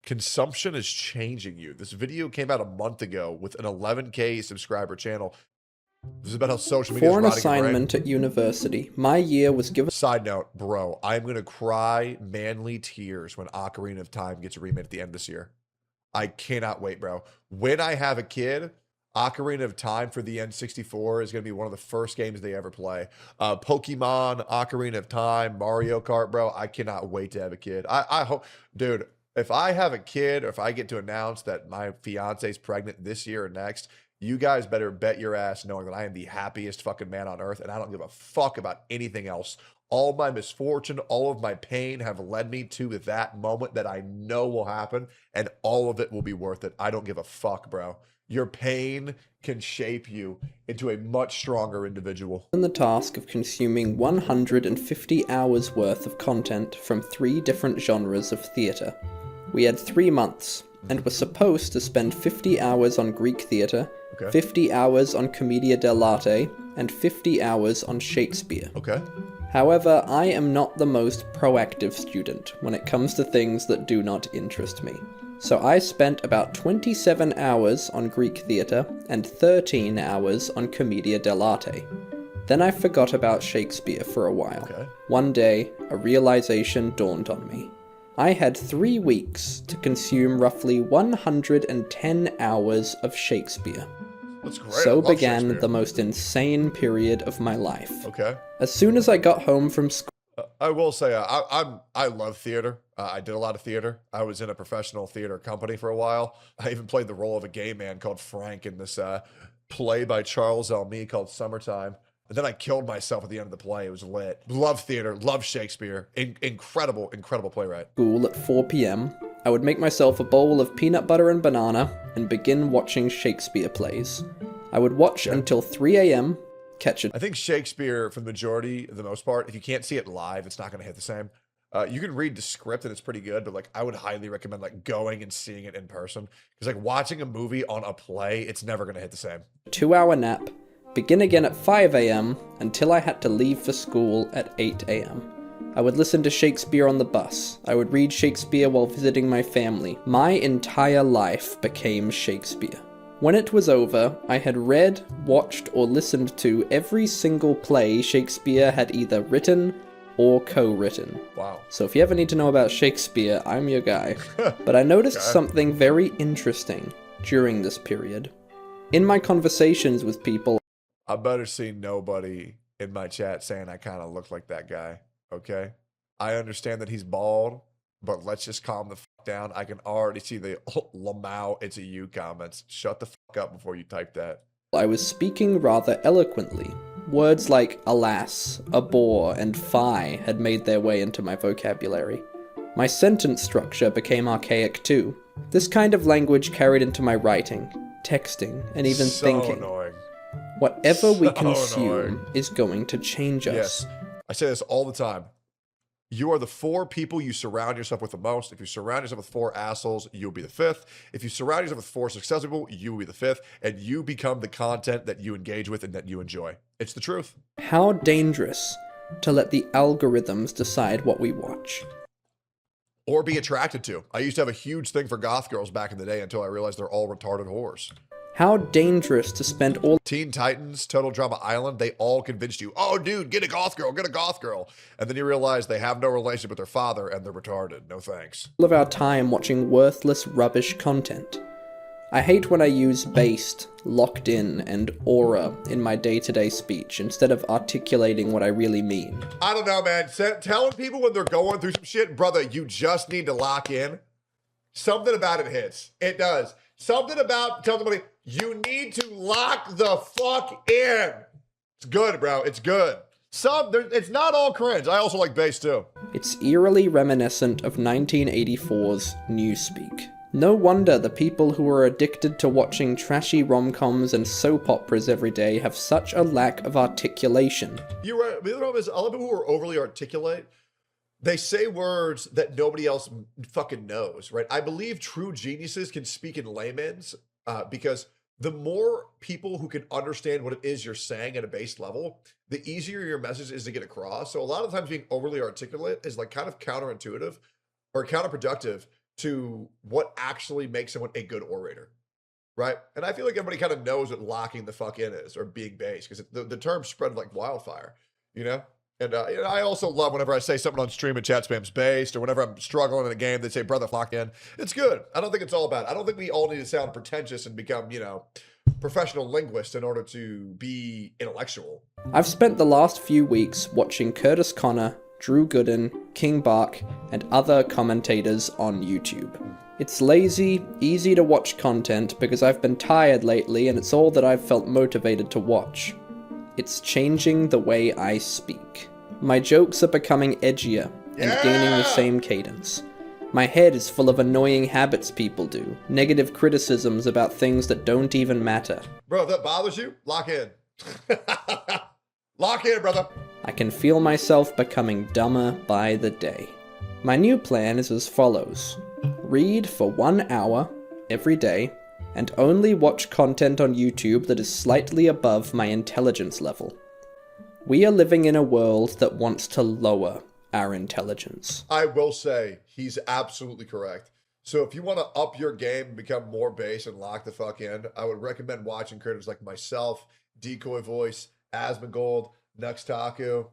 Consumption is changing you. This video came out a month ago with an 11K subscriber channel. This is about how social media is For an rotting your brain. assignment at university, my year was given. Side note, bro, I'm going to cry manly tears when Ocarina of Time gets remade at the end of this year. I cannot wait, bro. When I have a kid, Ocarina of Time for the N64 is going to be one of the first games they ever play. Pokemon, Ocarina of Time, Mario Kart, bro. I cannot wait to have a kid. I hope, dude, if I have a kid or if I get to announce that my fiance is pregnant this year or next, you guys better bet your ass knowing that I am the happiest fucking man on earth and I don't give a fuck about anything else. All my misfortune, all of my pain have led me to that moment that I know will happen, and all of it will be worth it. I don't give a fuck, bro. Your pain can shape you into a much stronger individual. The task of consuming 150 hours worth of content from 3 different genres of theatre. We had 3 months, and were supposed to spend 50 hours on Greek theatre, 50 hours on Commedia dell'arte, and 50 hours on Shakespeare. Okay. However, I am not the most proactive student when it comes to things that do not interest me. So I spent about 27 hours on Greek theatre and 13 hours on Commedia dell'arte. Then I forgot about Shakespeare for a while. Okay. One day, a realization dawned on me. I had 3 weeks to consume roughly 110 hours of Shakespeare. That's great. So began the most insane period of my life. Okay. As soon as I got home from school, I will say I love theater. I did a lot of theater. I was in a professional theater company for a while. I even played the role of a gay man called Frank in this play by Charles Elmy called Summertime. And then I killed myself at the end of the play. It was lit. Love theater. Love Shakespeare. Incredible playwright. School at 4 p.m., I would make myself a bowl of peanut butter and banana and begin watching Shakespeare plays. I would watch until 3 a.m., catch it. I think Shakespeare, for the majority, the most part, if you can't see it live, it's not going to hit the same. You can read the script and it's pretty good, but like I would highly recommend like going and seeing it in person. Because like watching a movie on a play, it's never going to hit the same. 2-hour nap, begin again at 5 a.m. until I had to leave for school at 8 a.m. I would listen to Shakespeare on the bus. I would read Shakespeare while visiting my family. My entire life became Shakespeare. When it was over, I had read, watched, or listened to every single play Shakespeare had either written or co-written. Wow. So if you ever need to know about Shakespeare, I'm your guy. But I noticed something very interesting during this period. In my conversations with people, I better see nobody in my chat saying I kind of look like that guy, okay? I understand that he's bald, but let's just calm the fuck down. I can already see the Lamau, it's a you comments. Shut the fuck up before you type that. I was speaking rather eloquently. Words like alas, abhor, and fie had made their way into my vocabulary. My sentence structure became archaic too. This kind of language carried into my writing, texting, and even thinking. Annoying. Whatever we So consume annoying. is going to change us. Yes, I say this all the time. You are the 4 people you surround yourself with the most. If you surround yourself with 4 assholes, you'll be the 5th. If you surround yourself with 4 successful people, you will be the 5th. And you become the content that you engage with and that you enjoy. It's the truth. How dangerous to let the algorithms decide what we watch. Or be attracted to. I used to have a huge thing for goth girls back in the day until I realized they're all retarded whores. How dangerous to spend all Teen Titans, Total Drama Island, they all convinced you, oh, dude, get a goth girl, get a goth girl. And then you realize they have no relationship with their father and they're retarded. No thanks. of our time watching worthless rubbish content. I hate when I use based, locked in, and aura in my day-to-day speech instead of articulating what I really mean. I don't know, man. Telling people when they're going through some shit, brother, you just need to lock in. Something about it hits. It does. Something about telling somebody, you need to lock the fuck in. It's good, bro. It's good. It's not all cringe. I also like bass too. It's eerily reminiscent of 1984's Newspeak. No wonder the people who are addicted to watching trashy rom-coms and soap operas every day have such a lack of articulation. You're right. The other problem is a lot of people who are overly articulate, they say words that nobody else fucking knows, right? I believe true geniuses can speak in layman's because the more people who can understand what it is you're saying at a base level, the easier your message is to get across. So a lot of times being overly articulate is like kind of counterintuitive or counterproductive to what actually makes someone a good orator, right? And I feel like everybody kind of knows what locking the fuck in is or being based because the term spread like wildfire, you know? And I also love whenever I say something on stream and chat spam's based, or whenever I'm struggling in a game, they say, brother, lock in. It's good. I don't think it's all bad. I don't think we all need to sound pretentious and become, professional linguists in order to be intellectual. I've spent the last few weeks watching Curtis Connor, Drew Gooden, King Bark, and other commentators on YouTube. It's lazy, easy to watch content because I've been tired lately and it's all that I've felt motivated to watch. It's changing the way I speak. My jokes are becoming edgier and gaining the same cadence. My head is full of annoying habits people do, negative criticisms about things that don't even matter. Bro, if that bothers you, lock in. Lock in, brother. I can feel myself becoming dumber by the day. My new plan is as follows. Read for 1 hour every day, and only watch content on YouTube that is slightly above my intelligence level. We are living in a world that wants to lower our intelligence. I will say, he's absolutely correct. So if you want to up your game and become more base and lock the fuck in, I would recommend watching creators like myself, Decoy Voice, Asmongold, Nuxtaku,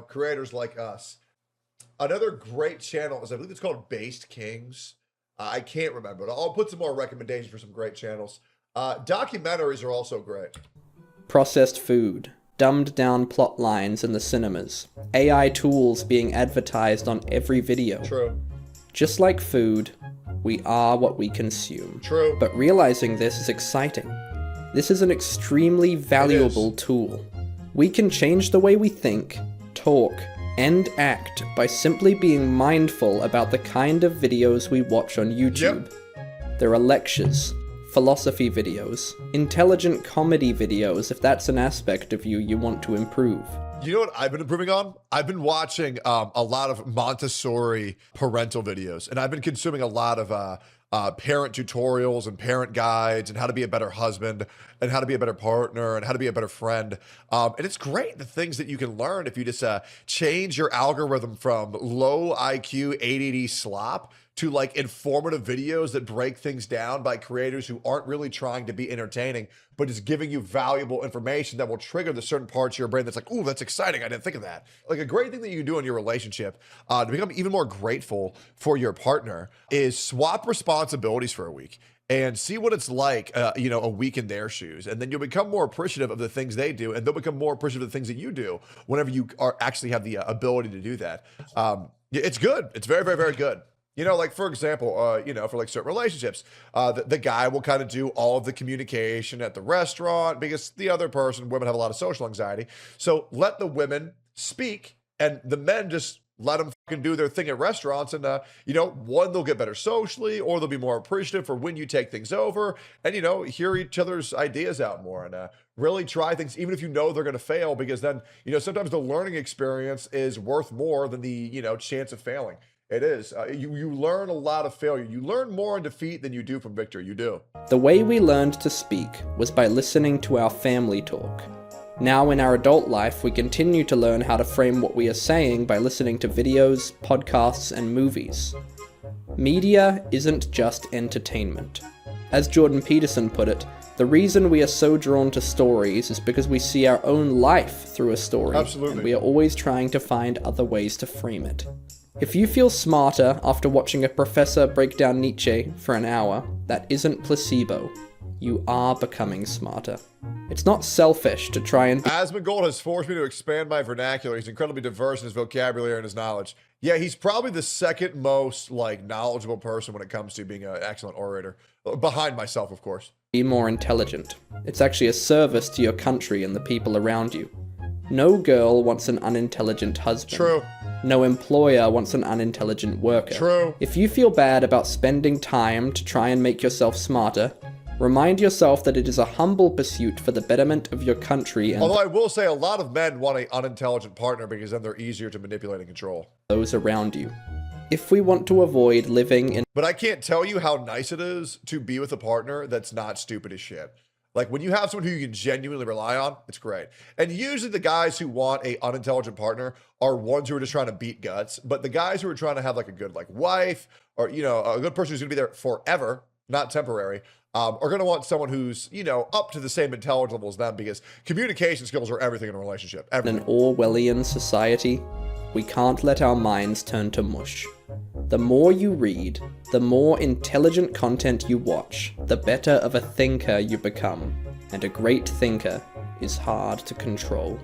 creators like us. Another great channel is, I believe it's called Based Kings. I can't remember, but I'll put some more recommendations for some great channels. Documentaries are also great. Processed food, dumbed down plot lines in the cinemas, AI tools being advertised on every video. True. Just like food, we are what we consume. True. But realizing this is exciting. This is an extremely valuable tool. We can change the way we think, talk, and act by simply being mindful about the kind of videos we watch on YouTube. Yep. There are lectures, philosophy videos, intelligent comedy videos if that's an aspect of you want to improve. You know what I've been improving on? I've been watching a lot of Montessori parental videos, and I've been consuming a lot of parent tutorials and parent guides and how to be a better husband and how to be a better partner and how to be a better friend. And it's great, the things that you can learn if you just change your algorithm from low IQ ADD slop to like informative videos that break things down by creators who aren't really trying to be entertaining, but is giving you valuable information that will trigger the certain parts of your brain that's like, ooh, that's exciting. I didn't think of that. Like a great thing that you can do in your relationship to become even more grateful for your partner is swap responsibilities for a week and see what it's like, a week in their shoes. And then you'll become more appreciative of the things they do, and they'll become more appreciative of the things that you do whenever you actually have the ability to do that. It's good. It's very, very, very good. Like for example, for like certain relationships, the guy will kind of do all of the communication at the restaurant because the other person, women have a lot of social anxiety. So let the women speak and the men just let them fucking do their thing at restaurants. And, one, they'll get better socially, or they'll be more appreciative for when you take things over and, hear each other's ideas out more and really try things, even if they're going to fail, because then, sometimes the learning experience is worth more than the, chance of failing. It is. You learn a lot of failure. You learn more in defeat than you do from victory. You do. The way we learned to speak was by listening to our family talk. Now in our adult life, we continue to learn how to frame what we are saying by listening to videos, podcasts, and movies. Media isn't just entertainment. As Jordan Peterson put it, the reason we are so drawn to stories is because we see our own life through a story. Absolutely. And we are always trying to find other ways to frame it. If you feel smarter after watching a professor break down Nietzsche for an hour, that isn't placebo. You are becoming smarter. It's not selfish to try and... Asmongold has forced me to expand my vernacular. He's incredibly diverse in his vocabulary and his knowledge. Yeah, he's probably the second most knowledgeable person when it comes to being an excellent orator. Behind myself, of course. Be more intelligent. It's actually a service to your country and the people around you. No girl wants an unintelligent husband. True. No employer wants an unintelligent worker. True. If you feel bad about spending time to try and make yourself smarter, remind yourself that it is a humble pursuit for the betterment of your country and although I will say a lot of men want an unintelligent partner because then they're easier to manipulate and control. Those around you. If we want to avoid living in... But I can't tell you how nice it is to be with a partner that's not stupid as shit. Like when you have someone who you can genuinely rely on, it's great. And usually the guys who want a unintelligent partner are ones who are just trying to beat guts. But the guys who are trying to have like a good like wife or, you know, a good person who's going to be there forever, not temporary, are going to want someone who's, you know, up to the same intelligence level as them, because communication skills are everything in a relationship. In Everything. an Orwellian society, we can't let our minds turn to mush. The more you read, the more intelligent content you watch, the better of a thinker you become. And a great thinker is hard to control.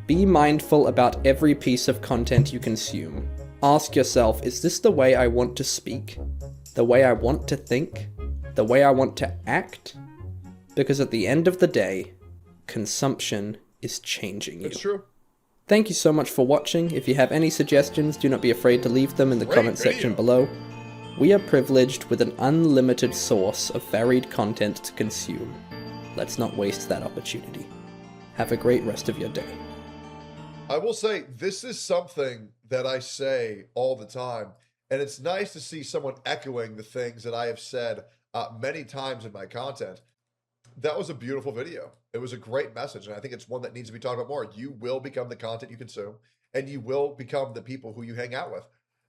Be mindful about every piece of content you consume. Ask yourself, is this the way I want to speak? The way I want to think? The way I want to act? Because at the end of the day, consumption is changing you. It's true. Thank you so much for watching. If you have any suggestions, do not be afraid to leave them in the comment section below. We are privileged with an unlimited source of varied content to consume. Let's not waste that opportunity. Have a great rest of your day. I will say, this is something that I say all the time, and it's nice to see someone echoing the things that I have said many times in my content. That was a beautiful video. It was a great message, and I think it's one that needs to be talked about more. You will become the content you consume, and you will become the people who you hang out with.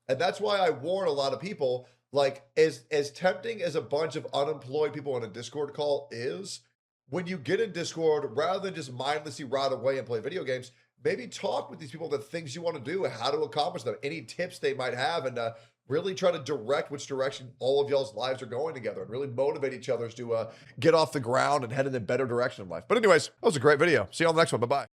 And that's why I warn a lot of people, like, as tempting as a bunch of unemployed people in a Discord call is, when you get in Discord, rather than just mindlessly ride away and play video games, maybe talk with these people the things you want to do and how to accomplish them, any tips they might have, and really try to direct which direction all of y'all's lives are going together, and really motivate each other to get off the ground and head in a better direction of life. But anyways, that was a great video. See you on the next one. Bye-bye.